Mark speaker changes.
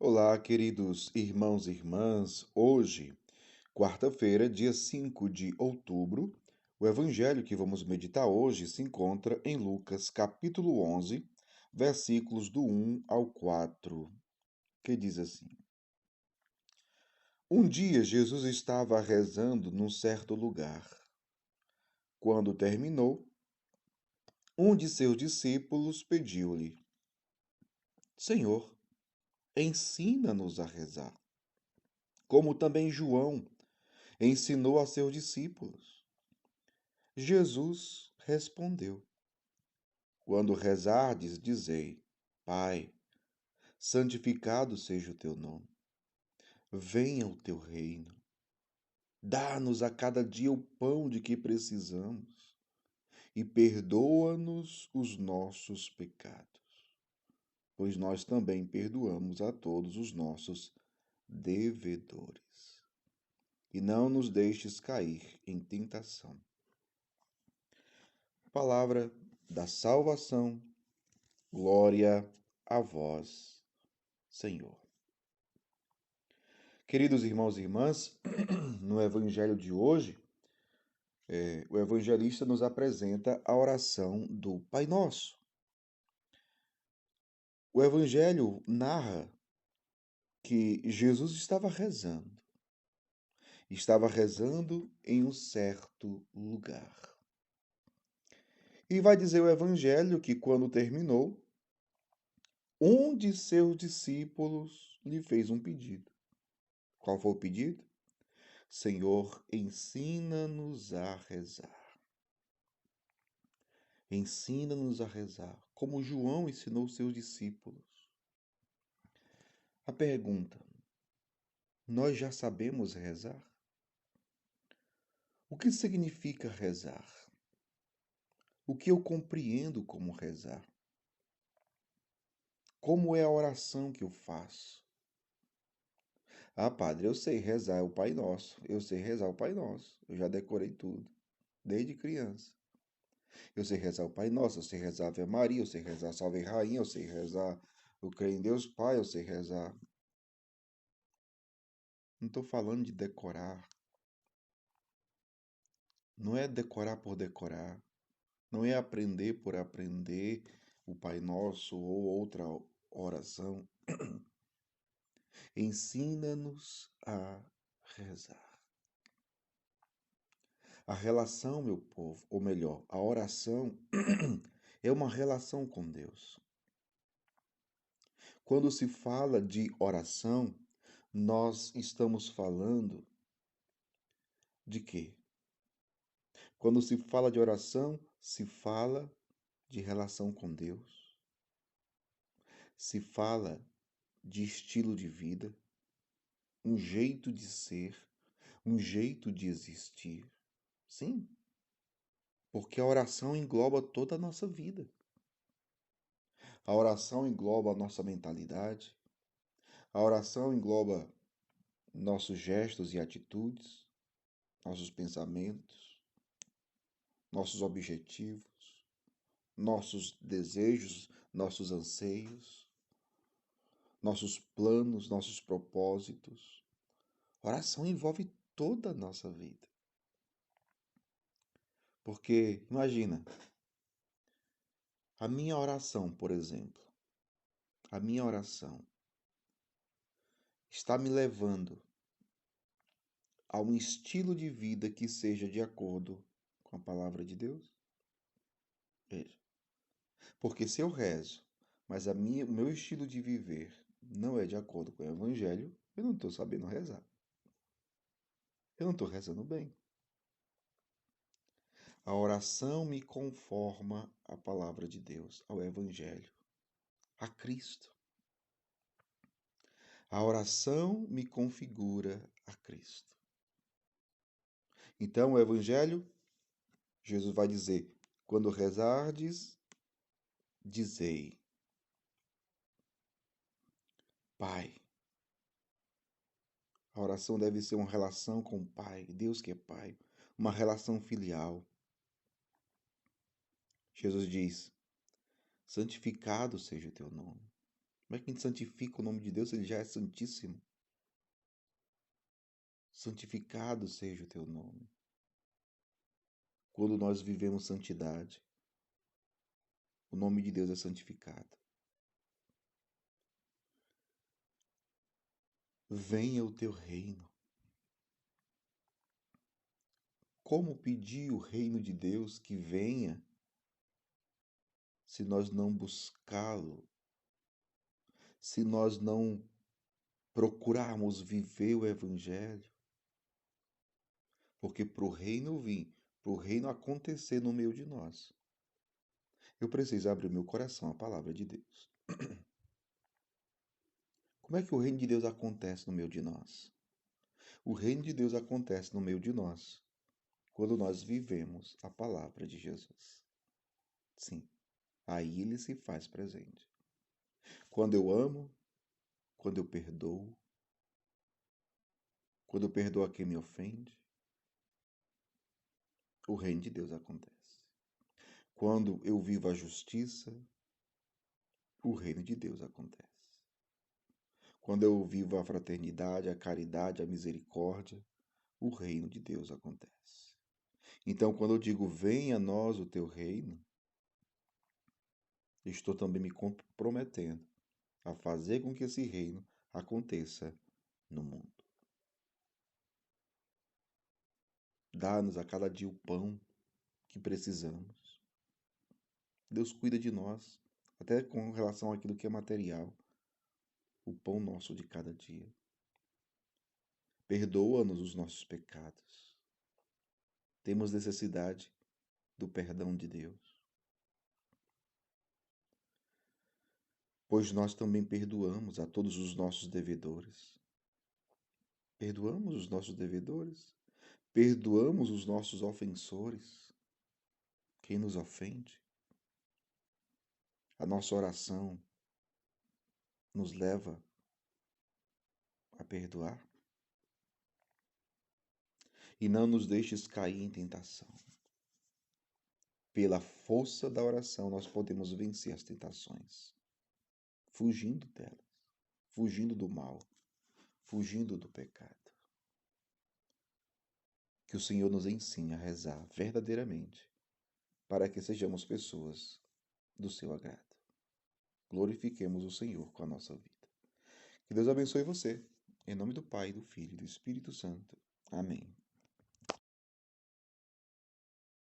Speaker 1: Olá, queridos irmãos e irmãs. Hoje, quarta-feira, dia 5 de outubro, o evangelho que vamos meditar hoje se encontra em Lucas, capítulo 11, versículos do 1 ao 4, que diz assim: Um dia Jesus estava rezando num certo lugar. Quando terminou, um de seus discípulos pediu-lhe: Senhor, ensina-nos a rezar, como também João ensinou a seus discípulos. Jesus respondeu: Quando rezardes, dizei: Pai, santificado seja o teu nome. Venha o teu reino. Dá-nos a cada dia o pão de que precisamos e perdoa-nos os nossos pecados, pois nós também perdoamos a todos os nossos devedores. E não nos deixes cair em tentação. Palavra da salvação. Glória a vós, Senhor. Queridos irmãos e irmãs, no evangelho de hoje, o evangelista nos apresenta a oração do Pai Nosso. O evangelho narra que Jesus estava rezando em um certo lugar. E vai dizer o evangelho que quando terminou, um de seus discípulos lhe fez um pedido. Qual foi o pedido? Senhor, ensina-nos a rezar. Ensina-nos a rezar, como João ensinou seus discípulos. A pergunta: nós já sabemos rezar? O que significa rezar? O que eu compreendo como rezar? Como é a oração que eu faço? Ah, padre, eu sei rezar o Pai Nosso. Eu sei rezar o Pai Nosso. Eu já decorei tudo, desde criança. Eu sei rezar o Pai Nosso, eu sei rezar a Ave Maria, eu sei rezar Salve Rainha, eu sei rezar Eu creio em Deus Pai, eu sei rezar. Não estou falando de decorar. Não é decorar por decorar. Não é aprender por aprender o Pai Nosso ou outra oração. Ensina-nos a rezar. A relação, meu povo, ou melhor, a oração é uma relação com Deus. Quando se fala de oração, nós estamos falando de quê? Quando se fala de oração, se fala de relação com Deus, se fala de estilo de vida, um jeito de ser, um jeito de existir. Sim, porque a oração engloba toda a nossa vida. A oração engloba a nossa mentalidade, a oração engloba nossos gestos e atitudes, nossos pensamentos, nossos objetivos, nossos desejos, nossos anseios, nossos planos, nossos propósitos. Oração envolve toda a nossa vida. Porque, imagina, a minha oração, por exemplo, a minha oração está me levando a um estilo de vida que seja de acordo com a palavra de Deus? Veja. Porque se eu rezo, mas o meu estilo de viver não é de acordo com o Evangelho, eu não estou sabendo rezar. Eu não estou rezando bem. A oração me conforma à palavra de Deus, ao Evangelho, a Cristo. A oração me configura a Cristo. Então, o Evangelho, Jesus vai dizer: quando rezardes, dizei: Pai. A oração deve ser uma relação com o Pai, Deus que é Pai, uma relação filial. Jesus diz: santificado seja o teu nome. Como é que a gente santifica o nome de Deus se ele já é santíssimo? Santificado seja o teu nome. Quando nós vivemos santidade, o nome de Deus é santificado. Venha o teu reino. Como pedir o reino de Deus que venha se nós não buscá-lo? Se nós não procurarmos viver o Evangelho? Porque para o reino vir, para o reino acontecer no meio de nós, eu preciso abrir meu coração à palavra de Deus. Como é que o reino de Deus acontece no meio de nós? O reino de Deus acontece no meio de nós quando nós vivemos a palavra de Jesus. Sim, aí ele se faz presente. Quando eu amo, quando eu perdoo a quem me ofende, o reino de Deus acontece. Quando eu vivo a justiça, o reino de Deus acontece. Quando eu vivo a fraternidade, a caridade, a misericórdia, o reino de Deus acontece. Então, quando eu digo venha a nós o teu reino, estou também me comprometendo a fazer com que esse reino aconteça no mundo. Dá-nos a cada dia o pão que precisamos. Deus cuida de nós, até com relação àquilo que é material, o pão nosso de cada dia. Perdoa-nos os nossos pecados. Temos necessidade do perdão de Deus, pois nós também perdoamos a todos os nossos devedores. Perdoamos os nossos devedores, perdoamos os nossos ofensores, quem nos ofende. A nossa oração nos leva a perdoar. E não nos deixes cair em tentação. Pela força da oração, nós podemos vencer as tentações, fugindo delas, fugindo do mal, fugindo do pecado. Que o Senhor nos ensine a rezar verdadeiramente, para que sejamos pessoas do seu agrado. Glorifiquemos o Senhor com a nossa vida. Que Deus abençoe você. Em nome do Pai, do Filho e do Espírito Santo. Amém.